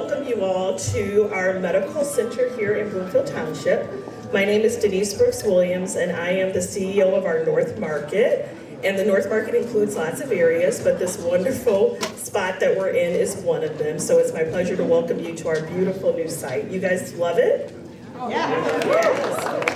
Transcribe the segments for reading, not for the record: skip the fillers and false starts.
welcome you all to our medical center here in Broomfield Township. My name is Denise Brooks Williams, and I am the CEO of our North Market. And the North Market includes lots of areas, but this wonderful spot that we're in is one of them. So it's my pleasure to welcome you to our beautiful new site. You guys love it? Yeah. Yes.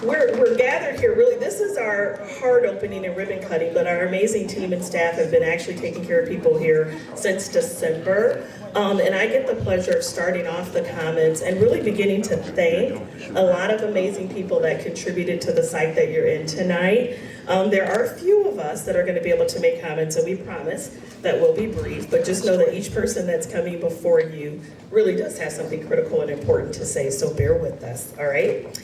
We're gathered here, really, this is our hard opening and ribbon cutting, but our amazing team and staff have been actually taking care of people here since December. And I get the pleasure of starting off the comments and really beginning to thank a lot of amazing people that contributed to the site that you're in tonight. There are a few of us that are going to be able to make comments, and we promise that we'll be brief, but just know that each person that's coming before you really does have something critical and important to say, so bear with us, all right?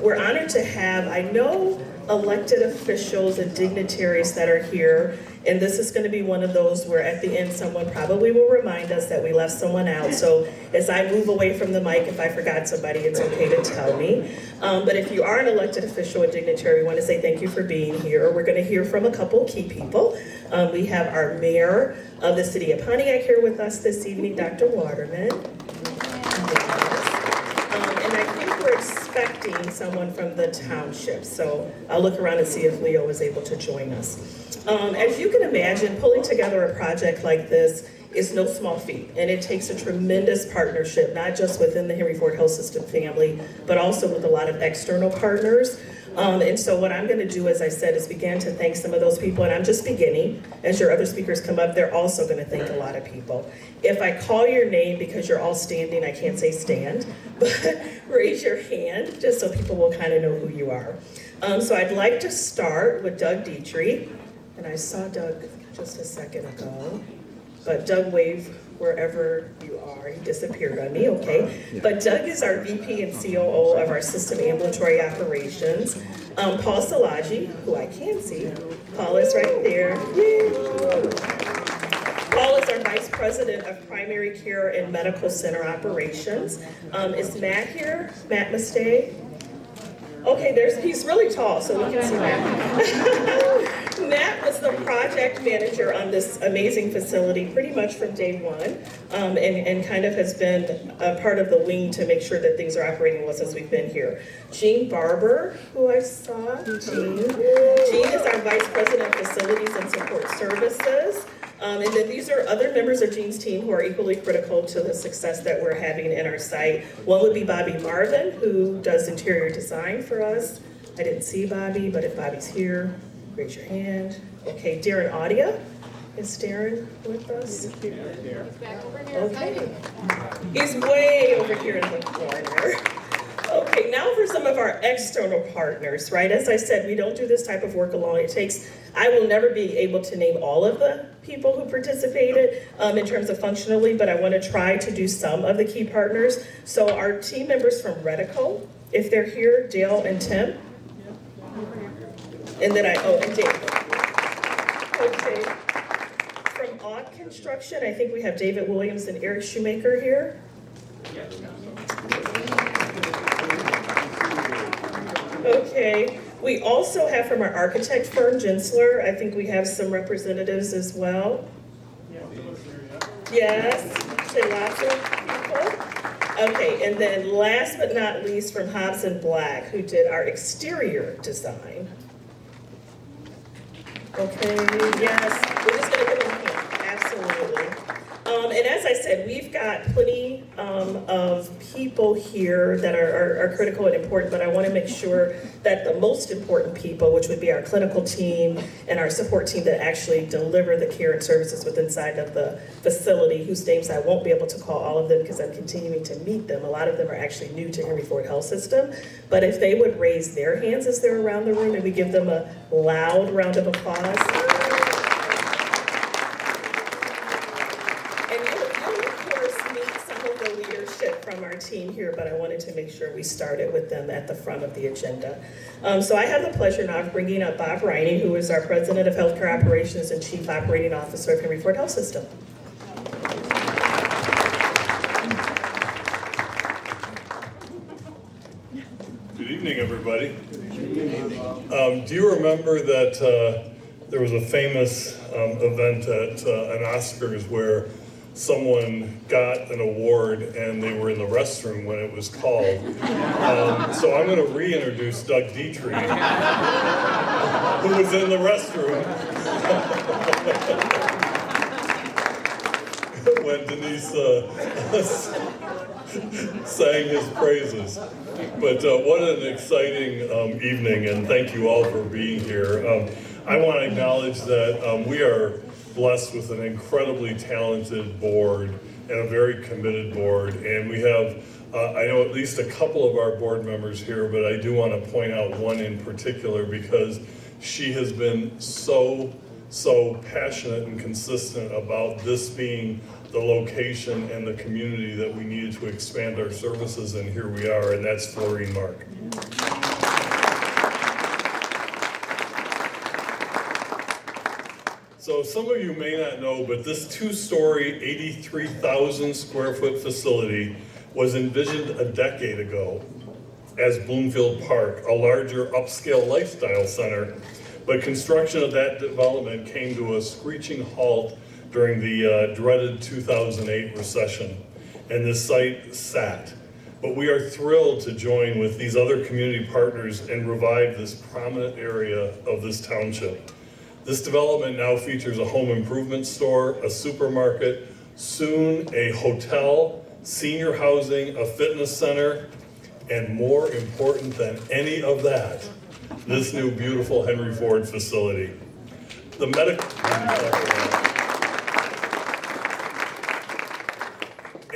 We're honored to have, I know, elected officials and dignitaries that are here, and this is going to be one of those where at the end someone probably will remind us that we left someone out. So as I move away from the mic, if I forgot somebody, it's okay to tell me. But if you are an elected official or dignitary, we want to say thank you for being here. We're going to hear from a couple key people. We have our mayor of the city of Pontiac here with us this evening, Dr. Waterman. And I think we're expecting someone from the township, so I'll look around and see if Leo was able to join us. As you can imagine, pulling together a project like this is no small feat, and it takes a tremendous partnership, not just within the Henry Ford Health System family, but also with a lot of external partners. And so what I'm going to do, as I said, is begin to thank some of those people, and I'm just beginning. As your other speakers come up, they're also going to thank a lot of people. If I call your name because you're all standing, I can't say stand, but raise your hand just so people will kind of know who you are. So I'd like to start with Doug Deirdre, and I saw Doug just a second ago, but Doug wave wherever you are. He disappeared on me, okay. But Doug is our VP and COO of our system ambulatory operations. Paul Salaji, who I can see. Paul is right there. Yay. Paul is our Vice President of Primary Care and Medical Center Operations. Is Matt here? Matt Mustay? Okay, he's really tall, so we can see Matt. Matt was the project manager on this amazing facility pretty much from day one, and kind of has been a part of the wing to make sure that things are operating well since we've been here. Jean Barber, who I saw. Jean is our Vice President of Facilities and Support Services. And then these are other members of Jean's team who are equally critical to the success that we're having in our site. One would be Bobby Marvin, who does interior design for us. I didn't see Bobby, but if Bobby's here, raise your hand. Okay, Darren Audia. Is Darren with us? He's back over here. Okay. He's way over here in the corner. Okay, now for some of our external partners, right? As I said, we don't do this type of work alone. I will never be able to name all of the people who participated in terms of functionally, but I want to try to do some of the key partners. So our team members from Redico, if they're here, Dale and Tim. And then and Dave. Okay. From Odd Construction, I think we have David Williams and Eric Shoemaker here. Okay, we also have from our architect firm, Gensler, I think we have some representatives as well. Yes, say lots of people. Okay, and then last but not least from Hobbs and Black, who did our exterior design. Okay, yes, we're just gonna give them a hand, absolutely. And as I said, we've got plenty of people here that are critical and important, but I want to make sure that the most important people, which would be our clinical team and our support team that actually deliver the care and services within inside of the facility, whose names I won't be able to call all of them because I'm continuing to meet them. A lot of them are actually new to Henry Ford Health System, but if they would raise their hands as they're around the room and we give them a loud round of applause. From our team here, but I wanted to make sure we started with them at the front of the agenda. So I have the pleasure now of bringing up Bob Riney, who is our President of Healthcare Operations and Chief Operating Officer of Henry Ford Health System. Good evening, everybody. Do you remember that there was a famous event at an Oscars where someone got an award and they were in the restroom when it was called. So I'm going to reintroduce Doug Deirdre, who was in the restroom when Denise sang his praises. But what an exciting evening, and thank you all for being here. I want to acknowledge that we are blessed with an incredibly talented board and a very committed board, and we have I know at least a couple of our board members here, but I do want to point out one in particular because she has been so passionate and consistent about this being the location and the community that we needed to expand our services, and here we are, and that's Florine Mark. So some of you may not know, but this two-story, 83,000 square foot facility was envisioned a decade ago as Bloomfield Park, a larger upscale lifestyle center, but construction of that development came to a screeching halt during the dreaded 2008 recession, and this site sat. But we are thrilled to join with these other community partners and revive this prominent area of this township. This development now features a home improvement store, a supermarket, soon a hotel, senior housing, a fitness center, and more important than any of that, this new beautiful Henry Ford facility. The medical,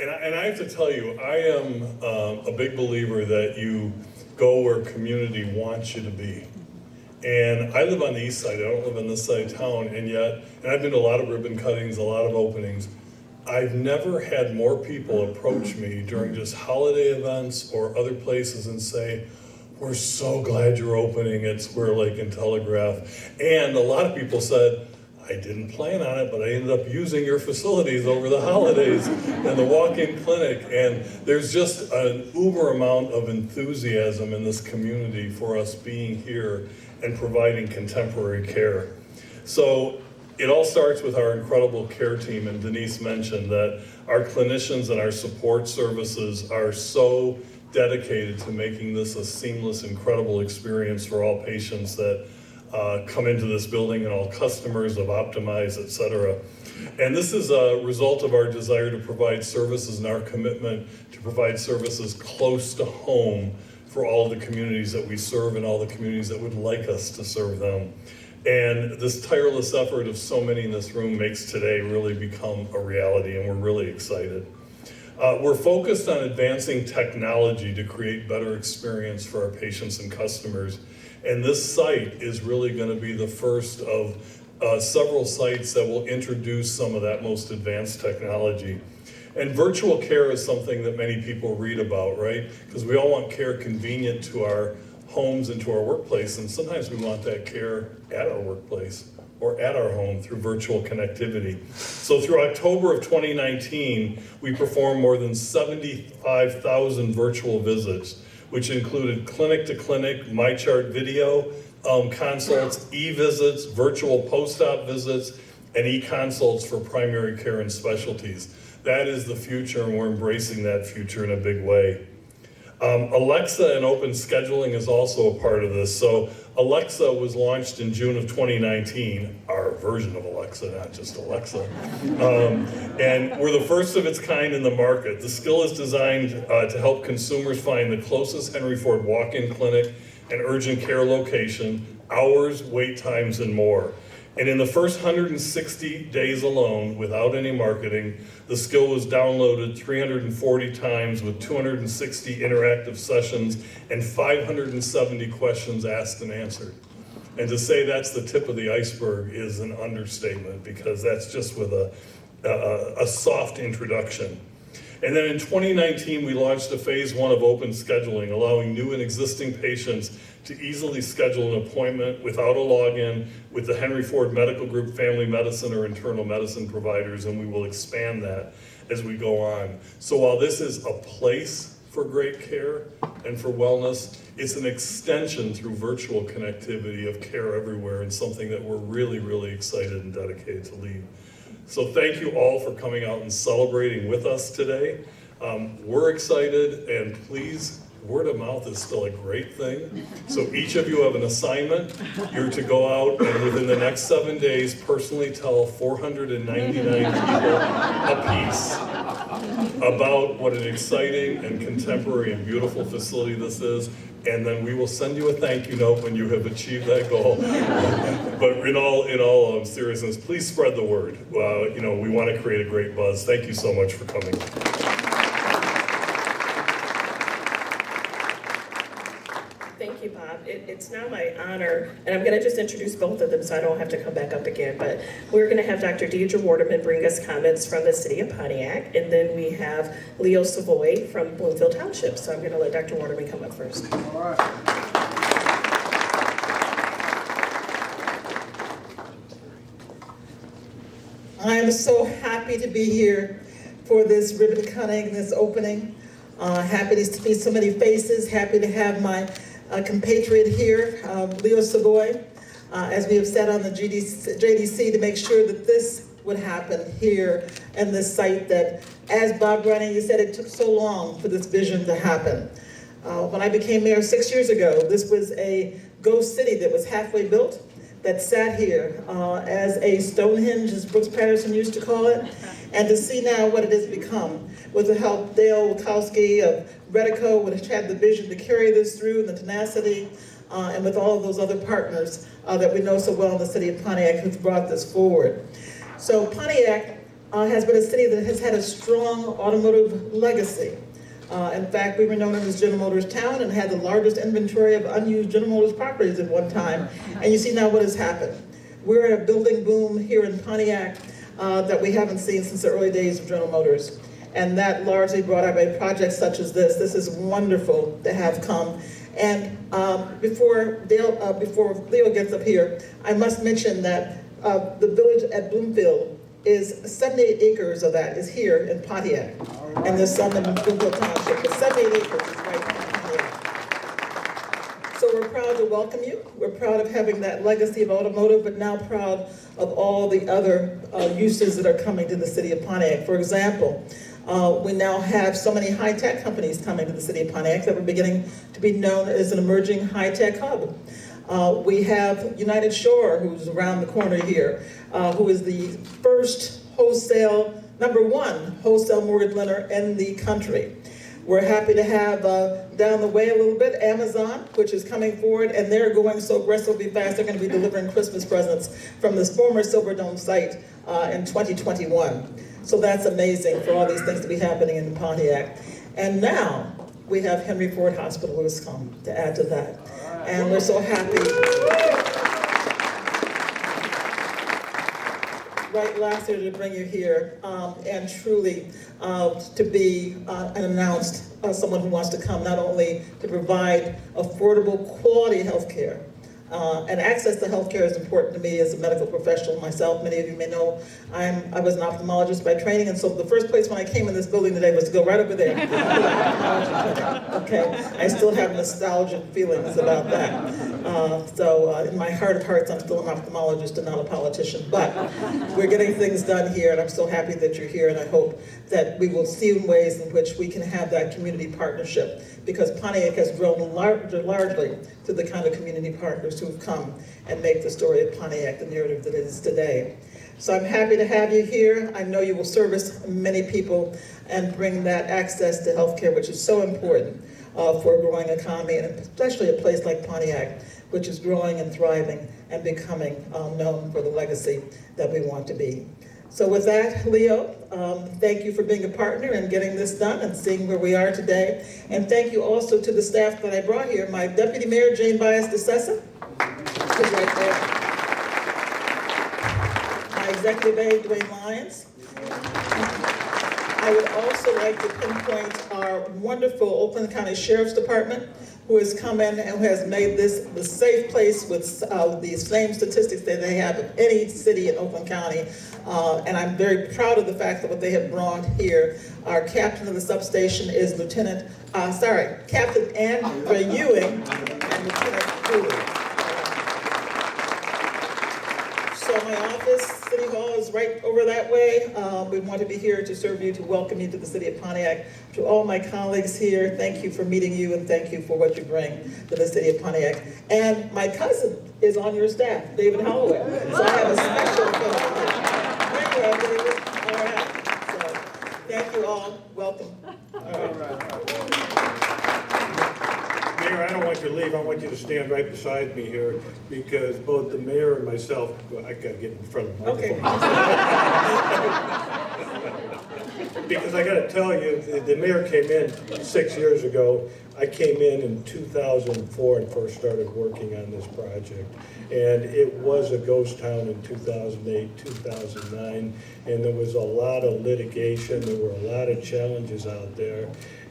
and I have to tell you, I am a big believer that you go where community wants you to be. And I live on the east side, I don't live on this side of town, and I've been to a lot of ribbon cuttings, a lot of openings. I've never had more people approach me during just holiday events or other places and say, we're so glad you're opening at Square Lake and Telegraph. And a lot of people said, I didn't plan on it, but I ended up using your facilities over the holidays and the walk-in clinic. And there's just an uber amount of enthusiasm in this community for us being here and providing contemporary care. So it all starts with our incredible care team, and Denise mentioned that our clinicians and our support services are so dedicated to making this a seamless, incredible experience for all patients that come into this building and all customers of Optimize, et cetera. And this is a result of our desire to provide services and our commitment to provide services close to home for all the communities that we serve and all the communities that would like us to serve them. And this tireless effort of so many in this room makes today really become a reality, and we're really excited. We're focused on advancing technology to create better experience for our patients and customers. And this site is really going to be the first of several sites that will introduce some of that most advanced technology. And virtual care is something that many people read about, right? Because we all want care convenient to our homes and to our workplace, and sometimes we want that care at our workplace or at our home through virtual connectivity. So through October of 2019, we performed more than 75,000 virtual visits, which included clinic-to-clinic, MyChart video consults, e-visits, virtual post-op visits, and e-consults for primary care and specialties. That is the future, and we're embracing that future in a big way. Alexa and open scheduling is also a part of this. So Alexa was launched in June of 2019, our version of Alexa, not just Alexa. And we're the first of its kind in the market. The skill is designed to help consumers find the closest Henry Ford walk-in clinic and urgent care location, hours, wait times, and more. And in the first 160 days alone, without any marketing, the skill was downloaded 340 times with 260 interactive sessions and 570 questions asked and answered. And to say that's the tip of the iceberg is an understatement, because that's just with a soft introduction. And then in 2019, we launched a phase 1 of open scheduling, allowing new and existing patients to easily schedule an appointment without a login with the Henry Ford Medical Group, family medicine, or internal medicine providers, and we will expand that as we go on. So while this is a place for great care and for wellness, it's an extension through virtual connectivity of care everywhere, and something that we're really, really excited and dedicated to lead. So thank you all for coming out and celebrating with us today. We're excited, and please, word of mouth is still a great thing. So each of you have an assignment. You're to go out and within the next 7 days, personally tell 499 people apiece about what an exciting and contemporary and beautiful facility this is. And then we will send you a thank you note when you have achieved that goal. But in all seriousness, please spread the word. We want to create a great buzz. Thank you so much for coming. Thank you, Bob. It's now my honor, and I'm going to just introduce both of them so I don't have to come back up again, but we're going to have Dr. Deirdre Waterman bring us comments from the city of Pontiac, and then we have Leo Savoy from Bloomfield Township. So I'm going to let Dr. Waterman come up first. All right. I am so happy to be here for this ribbon cutting, this opening. Happy to see so many faces, happy to have my compatriot here, Leo Savoy, as we have sat on the JDC to make sure that this would happen here in this site that, as Bob Riney, you said, it took so long for this vision to happen. When I became mayor 6 years ago, this was a ghost city that was halfway built, that sat here as a Stonehenge, as Brooks Patterson used to call it, and to see now what it has become with the help of Dale Wachowski of Redico, which had the vision to carry this through, and the tenacity, and with all of those other partners that we know so well in the city of Pontiac who've brought this forward. So Pontiac has been a city that has had a strong automotive legacy. In fact, we were known as General Motors Town and had the largest inventory of unused General Motors properties at one time. And you see now what has happened. We're in a building boom here in Pontiac that we haven't seen since the early days of General Motors. And that largely brought up a project such as this. This is wonderful to have come. And before Leo gets up here, I must mention that the village at Bloomfield is 78 acres of that is here in Pontiac. And there's some in Bloomfield Township, but 78 acres is right in Pontiac. So we're proud to welcome you. We're proud of having that legacy of automotive, but now proud of all the other uses that are coming to the city of Pontiac. For example, we now have so many high-tech companies coming to the city of Pontiac that we're beginning to be known as an emerging high-tech hub. We have United Shore, who's around the corner here, who is the first number one wholesale mortgage lender in the country. We're happy to have down the way a little bit, Amazon, which is coming forward, and they're going so aggressively fast, they're going to be delivering Christmas presents from this former Silverdome site in 2021. So that's amazing for all these things to be happening in Pontiac. And now we have Henry Ford Hospital who has come to add to that. And we're so happy. Right last year to bring you here and truly to be announced someone who wants to come not only to provide affordable quality health care, and access to healthcare is important to me as a medical professional myself. Many of you may know I was an ophthalmologist by training, and so the first place when I came in this building today was to go right over there. Okay, I still have nostalgic feelings about that. So in my heart of hearts, I'm still an ophthalmologist and not a politician. But we're getting things done here, and I'm so happy that you're here, and I hope that we will see ways in which we can have that community partnership, because Pontiac has grown largely through the kind of community partners who have come and make the story of Pontiac the narrative that it is today. So I'm happy to have you here. I know you will service many people and bring that access to healthcare, which is so important for a growing economy, and especially a place like Pontiac, which is growing and thriving and becoming known for the legacy that we want to be. So with that, Leo, thank you for being a partner and getting this done and seeing where we are today. And thank you also to the staff that I brought here. My Deputy Mayor, Jane Bias DeSessa, is right there. My Executive Aide, Dwayne Lyons. I would also like to pinpoint our wonderful Oakland County Sheriff's Department, who has come in and who has made this the safe place with the same statistics that they have of any city in Oakland County. And I'm very proud of the fact that what they have brought here. Our captain of the substation is Captain Andrea Ewing and Lieutenant Cooley. So So my office, City Hall, is right over that way. We want to be here to serve you, to welcome you to the city of Pontiac. To all my colleagues here, thank you for meeting you and thank you for what you bring to the city of Pontiac. And my cousin is on your staff, David Holloway. So I have a special Thank you, David. All right. So, thank you all. Welcome. All right. Mayor, I don't want you to leave. I want you to stand right beside me here because both the mayor and myself, well, I gotta get in front of the microphone. Because I gotta tell you, the mayor came in 6 years ago. I came in 2004 and first started working on this project. And it was a ghost town in 2008, 2009, and there was a lot of litigation. There were a lot of challenges out there.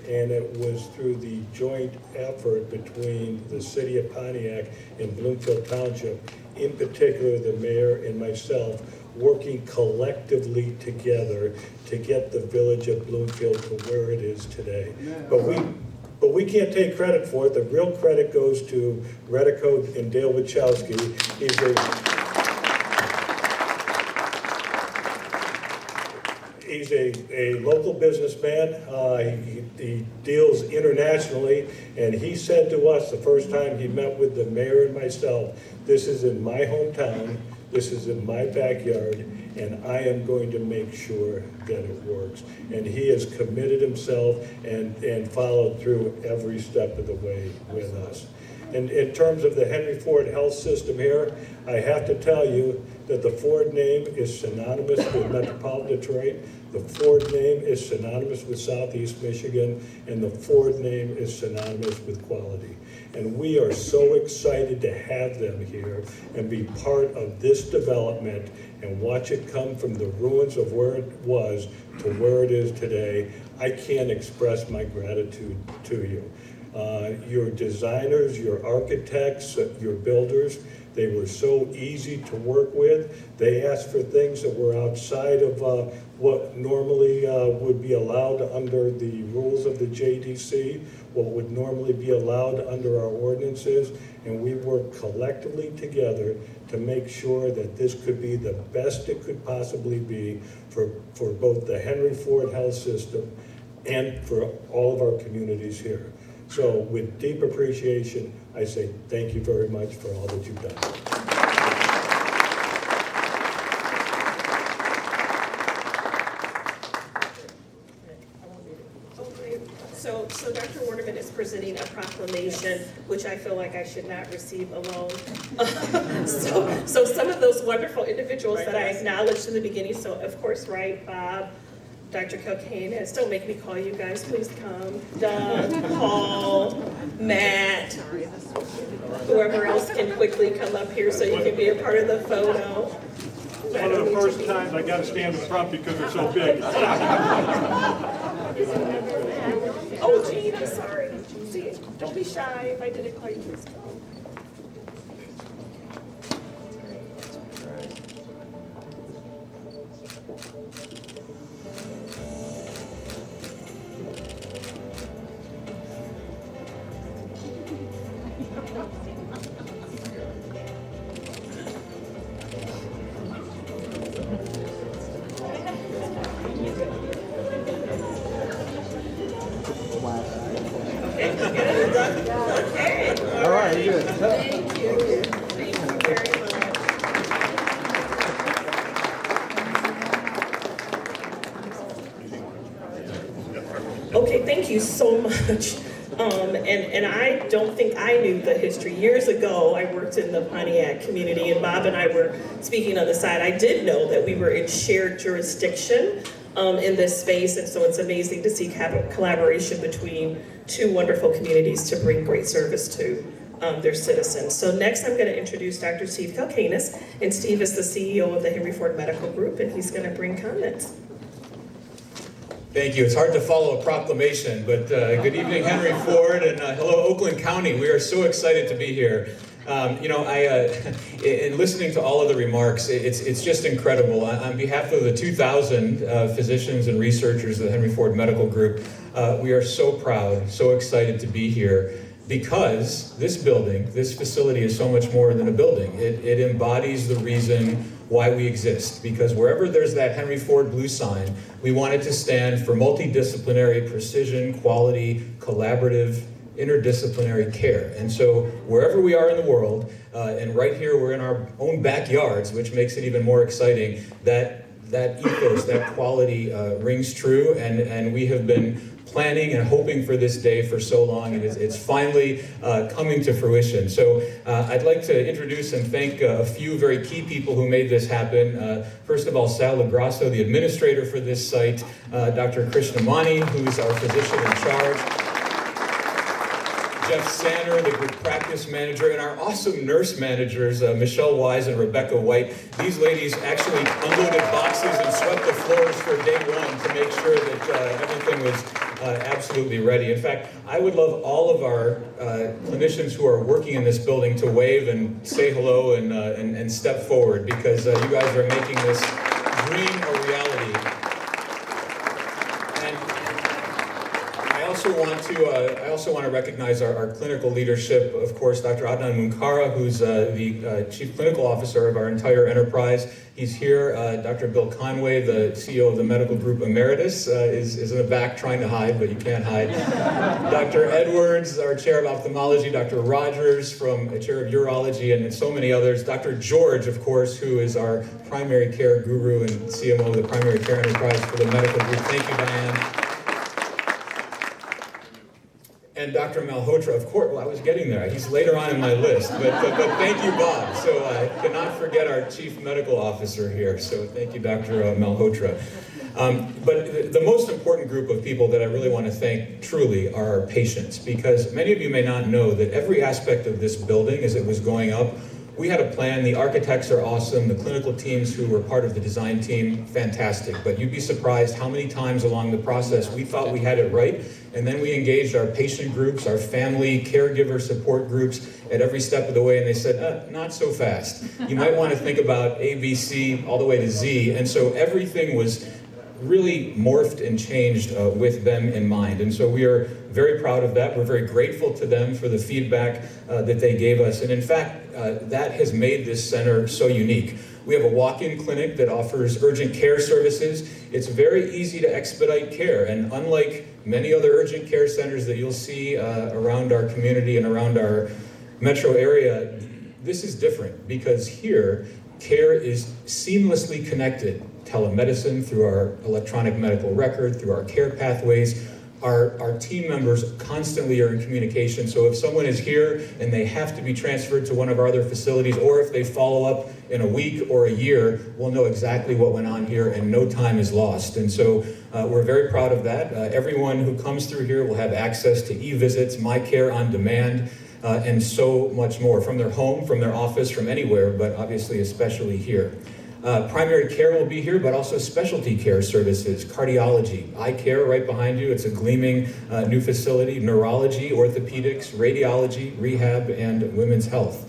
And it was through the joint effort between the city of Pontiac and Bloomfield Township, in particular the mayor and myself, working collectively together to get the village of Bloomfield to where it is today. But we can't take credit for it. The real credit goes to Redico and Dale Wachowski. He's a local businessman. He deals internationally, and he said to us the first time he met with the mayor and myself, "This is in my hometown, this is in my backyard, and I am going to make sure that it works." And he has committed himself and followed through every step of the way with us. And in terms of the Henry Ford Health System here, I have to tell you that the Ford name is synonymous with Metropolitan Detroit. The Ford name is synonymous with Southeast Michigan, and the Ford name is synonymous with quality. And we are so excited to have them here and be part of this development and watch it come from the ruins of where it was to where it is today. I can't express my gratitude to you. Your designers, your architects, your builders, they were so easy to work with. They asked for things that were outside of what normally would be allowed under the rules of the JDC, what would normally be allowed under our ordinances, and we worked collectively together to make sure that this could be the best it could possibly be for both the Henry Ford Health System and for all of our communities here. So with deep appreciation, I say thank you very much for all that you've done. So Dr. Waterman is presenting a proclamation, which I feel like I should not receive alone. So some of those wonderful individuals that I acknowledged in the beginning, so of course, right, Bob, Dr. Kalkans, don't make me call you guys, please come. Doug, Paul, Matt, whoever else can quickly come up here so you can be a part of the photo. One of the first times I got to stand in front because they're so big. Oh, Jean, I'm sorry. See, don't be shy. If I didn't call you, please come. All right, good. Thank you. Thank you very much. Okay, thank you so much. And I don't think I knew the history. Years ago, I worked in the Pontiac community, and Bob and I were speaking on the side. I did know that we were in shared jurisdiction in this space, and so it's amazing to see collaboration between two wonderful communities to bring great service to their citizens. So next I'm going to introduce Dr. Steve Kalkans, and Steve is the CEO of the Henry Ford Medical Group, and he's going to bring comments. Thank you. It's hard to follow a proclamation, but good evening, Henry Ford, and hello, Oakland County. We are so excited to be here. In listening to all of the remarks, it's just incredible. On behalf of the 2,000 physicians and researchers of the Henry Ford Medical Group, we are so proud, so excited to be here because this building, this facility is so much more than a building. It embodies the reason why we exist. Because wherever there's that Henry Ford blue sign, we want it to stand for multidisciplinary, precision, quality, collaborative, interdisciplinary care. And so wherever we are in the world, and right here we're in our own backyards, which makes it even more exciting, that ethos, that quality rings true, and we have been planning and hoping for this day for so long, and it's finally coming to fruition. So I'd like to introduce and thank a few very key people who made this happen. First of all, Sal Lagrasso, the administrator for this site, Dr. Krishnamani, who's our physician in charge, Jeff Sanner, the group practice manager, and our awesome nurse managers, Michelle Wise and Rebecca White. These ladies actually unloaded boxes and swept the floors for day one to make sure that everything was absolutely ready. In fact, I would love all of our clinicians who are working in this building to wave and say hello and step forward, because you guys are making this dream a reality. I also want to recognize our clinical leadership. Of course, Dr. Adnan Munkara, who's the Chief Clinical Officer of our entire enterprise. He's here. Dr. Bill Conway, the CEO of the Medical Group Emeritus, is in the back trying to hide, but you can't hide. Dr. Edwards, our Chair of Ophthalmology. Dr. Rogers, from Chair of Urology, and so many others. Dr. George, of course, who is our primary care guru and CMO of the Primary Care Enterprise for the Medical Group. Thank you, Diane. And Dr. Malhotra, of course, well, I was getting there. He's later on in my list, but thank you, Bob. So I cannot forget our Chief Medical Officer here. So thank you, Dr. Malhotra. But the most important group of people that I really want to thank truly are our patients, because many of you may not know that every aspect of this building, as it was going up, we had a plan. The architects are awesome. The clinical teams who were part of the design team, fantastic. But you'd be surprised how many times along the process we thought we had it right, and then we engaged our patient groups, our family, caregiver support groups at every step of the way, and they said, not so fast. You might want to think about A, B, C, all the way to Z. And so everything was really morphed and changed with them in mind. And so we are very proud of that. We're very grateful to them for the feedback that they gave us. And in fact, that has made this center so unique. We have a walk-in clinic that offers urgent care services. It's very easy to expedite care. And unlike many other urgent care centers that you'll see around our community and around our metro area, this is different, because here, care is seamlessly connected. Telemedicine, through our electronic medical record, through our care pathways. Our team members constantly are in communication. So if someone is here and they have to be transferred to one of our other facilities, or if they follow up in a week or a year, we'll know exactly what went on here and no time is lost. And so we're very proud of that. Everyone who comes through here will have access to e-visits, My Care on Demand, and so much more, from their home, from their office, from anywhere, but obviously especially here. Primary care will be here, but also specialty care services, cardiology, eye care right behind you. It's a gleaming new facility, neurology, orthopedics, radiology, rehab, and women's health.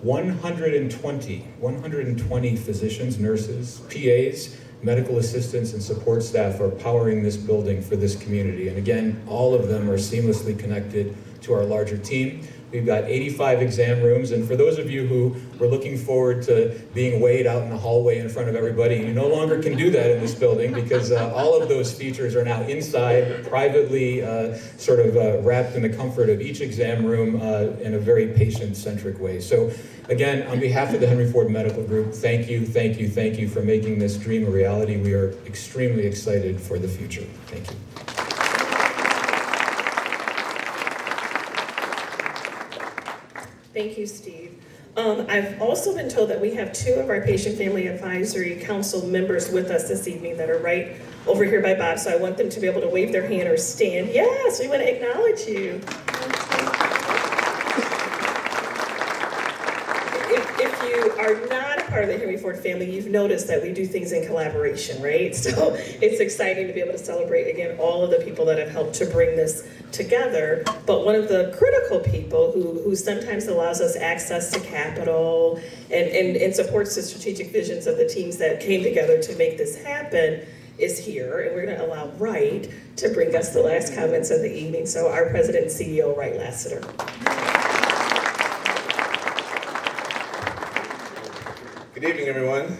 120 physicians, nurses, PAs, medical assistants, and support staff are powering this building for this community. And again, all of them are seamlessly connected to our larger team. We've got 85 exam rooms, and for those of you who were looking forward to being weighed out in the hallway in front of everybody, you no longer can do that in this building, because all of those features are now inside, privately wrapped in the comfort of each exam room in a very patient-centric way. So again, on behalf of the Henry Ford Medical Group, thank you for making this dream a reality. We are extremely excited for the future. Thank you. Thank you, Steve. I've also been told that we have two of our Patient Family Advisory Council members with us this evening that are right over here by Bob, so I want them to be able to wave their hand or stand. Yes, we want to acknowledge you. If you are not a part of the Henry Ford family, you've noticed that we do things in collaboration, right? So it's exciting to be able to celebrate, again, all of the people that have helped to bring this together. But one of the critical people who sometimes allows us access to capital and supports the strategic visions of the teams that came together to make this happen is here. And we're going to allow Wright to bring us the last comments of the evening. So our President and CEO, Wright Lassiter. Good evening, everyone.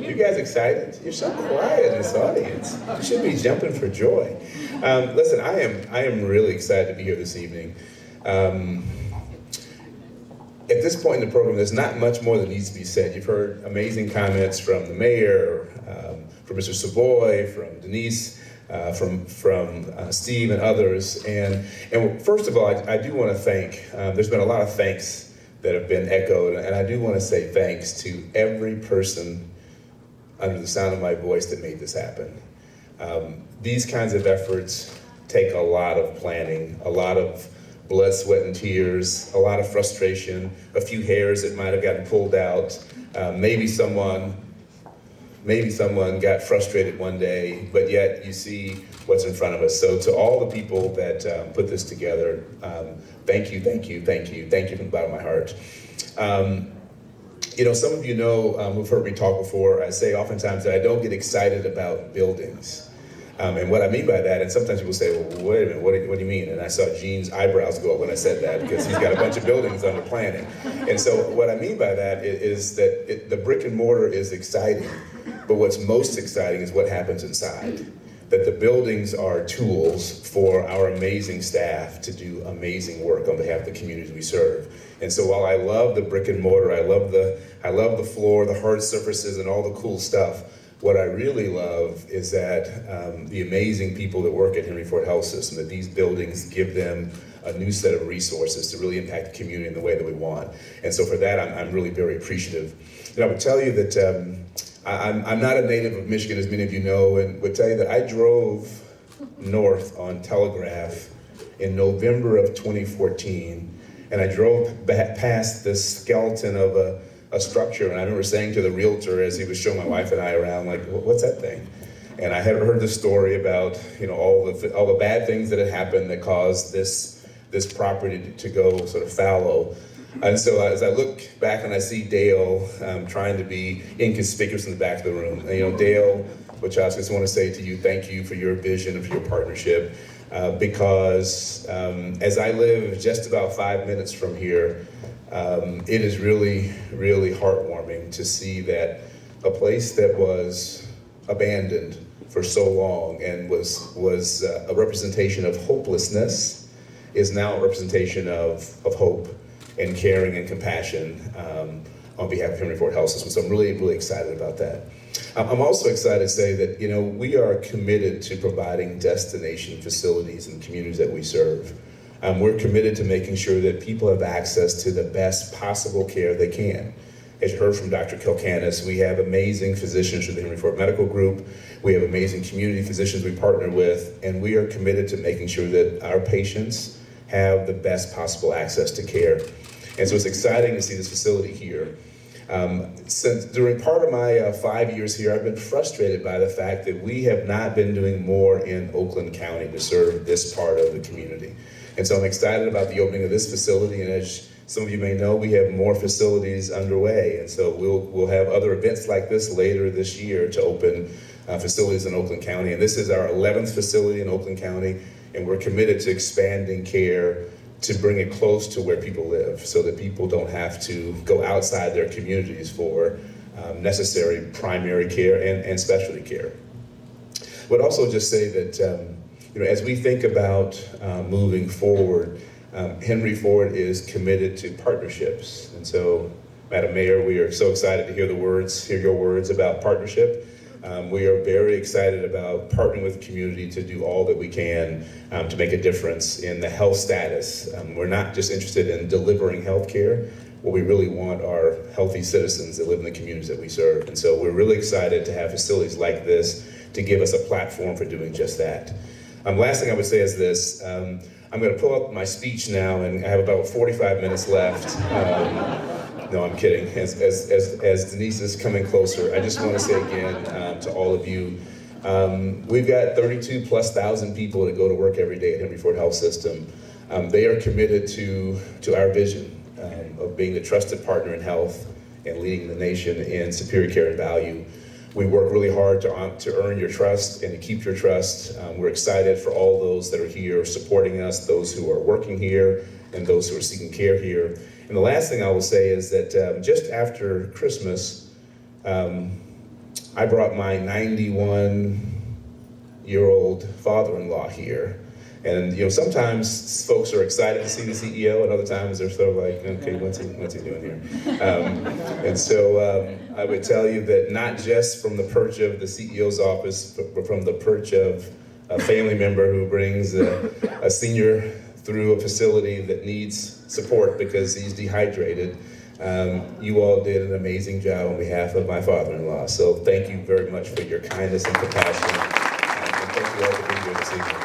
You guys excited? You're so quiet in this audience. You should be jumping for joy. Listen, I am really excited to be here this evening. At this point in the program, there's not much more that needs to be said. You've heard amazing comments from the mayor, from Mr. Savoy, from Denise, from Steve and others. And first of all, I do want to thank, there's been a lot of thanks that have been echoed, and I do want to say thanks to every person under the sound of my voice that made this happen. These kinds of efforts take a lot of planning, a lot of blood, sweat, and tears, a lot of frustration, a few hairs that might have gotten pulled out. Maybe someone got frustrated one day, but yet you see what's in front of us. So to all the people that put this together, thank you from the bottom of my heart. Some of you know, who've heard me talk before, I say oftentimes that I don't get excited about buildings. And what I mean by that, and sometimes people say, well, wait a minute, what do you mean? And I saw Gene's eyebrows go up when I said that, because he's got a bunch of buildings under planning. And so what I mean by that is that the brick and mortar is exciting, but what's most exciting is what happens inside. That the buildings are tools for our amazing staff to do amazing work on behalf of the communities we serve. And so while I love the brick and mortar, I love the floor, the hard surfaces, and all the cool stuff, what I really love is that the amazing people that work at Henry Ford Health System, that these buildings give them a new set of resources to really impact the community in the way that we want. And so for that, I'm really very appreciative. And I would tell you that I'm not a native of Michigan, as many of you know, and would tell you that I drove north on Telegraph in November of 2014, and I drove past this skeleton of a structure, and I remember saying to the realtor as he was showing my wife and I around, like, what's that thing? And I had heard the story about, all the bad things that had happened that caused this property to go sort of fallow. And so as I look back and I see Dale trying to be inconspicuous in the back of the room, and Dale, which I just want to say to you, thank you for your vision and for your partnership, because as I live just about 5 minutes from here, it is really, really heartwarming to see that a place that was abandoned for so long and was a representation of hopelessness is now a representation of hope and caring and compassion on behalf of Henry Ford Health System. So I'm really, really excited about that. I'm also excited to say that, we are committed to providing destination facilities in the communities that we serve. We're committed to making sure that people have access to the best possible care they can. As you heard from Dr. Kalkans, we have amazing physicians from the Henry Ford Medical Group. We have amazing community physicians we partner with, and we are committed to making sure that our patients have the best possible access to care. And so it's exciting to see this facility here. Since during part of my 5 years here, I've been frustrated by the fact that we have not been doing more in Oakland County to serve this part of the community. And so I'm excited about the opening of this facility, and as some of you may know, we have more facilities underway, and so we'll have other events like this later this year to open facilities in Oakland County. And this is our 11th facility in Oakland County, and we're committed to expanding care to bring it close to where people live so that people don't have to go outside their communities for necessary primary care and specialty care. I would also just say that as we think about moving forward, Henry Ford is committed to partnerships. And so, Madam Mayor, we are so excited to hear your words about partnership. We are very excited about partnering with the community to do all that we can to make a difference in the health status. We're not just interested in delivering health care. What we really want are healthy citizens that live in the communities that we serve. And so we're really excited to have facilities like this to give us a platform for doing just that. Last thing I would say is this. I'm going to pull up my speech now, and I have about 45 minutes left. No, I'm kidding. As Denise is coming closer, I just want to say again to all of you, we've got 32,000+ people that go to work every day at Henry Ford Health System. They are committed to our vision of being the trusted partner in health and leading the nation in superior care and value. We work really hard to earn your trust and to keep your trust. We're excited for all those that are here supporting us, those who are working here, and those who are seeking care here. And the last thing I will say is that just after Christmas, I brought my 91-year-old father-in-law here. And sometimes folks are excited to see the CEO, and other times they're sort of like, okay, what's he doing here? And so I would tell you that not just from the perch of the CEO's office, but from the perch of a family member who brings a senior through a facility that needs support because he's dehydrated, you all did an amazing job on behalf of my father-in-law. So thank you very much for your kindness and compassion. And thank you all for being here this evening.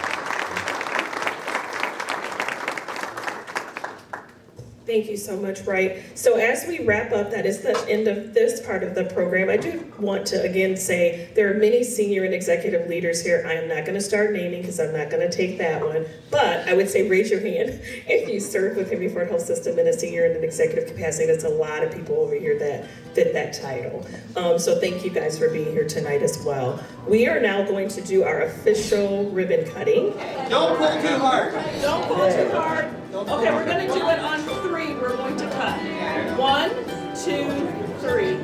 Thank you so much, Wright. So as we wrap up, that is the end of this part of the program. I do want to again say there are many senior and executive leaders here. I am not going to start naming because I'm not going to take that one. But I would say raise your hand if you served with Henry Ford Health System in a senior and an executive capacity. That's a lot of people over here that fit that title. So thank you guys for being here tonight as well. We are now going to do our official ribbon cutting. Don't pull too hard. Don't pull too hard. Okay, we're going to do it on 3. We're going to cut. 1, 2, 3.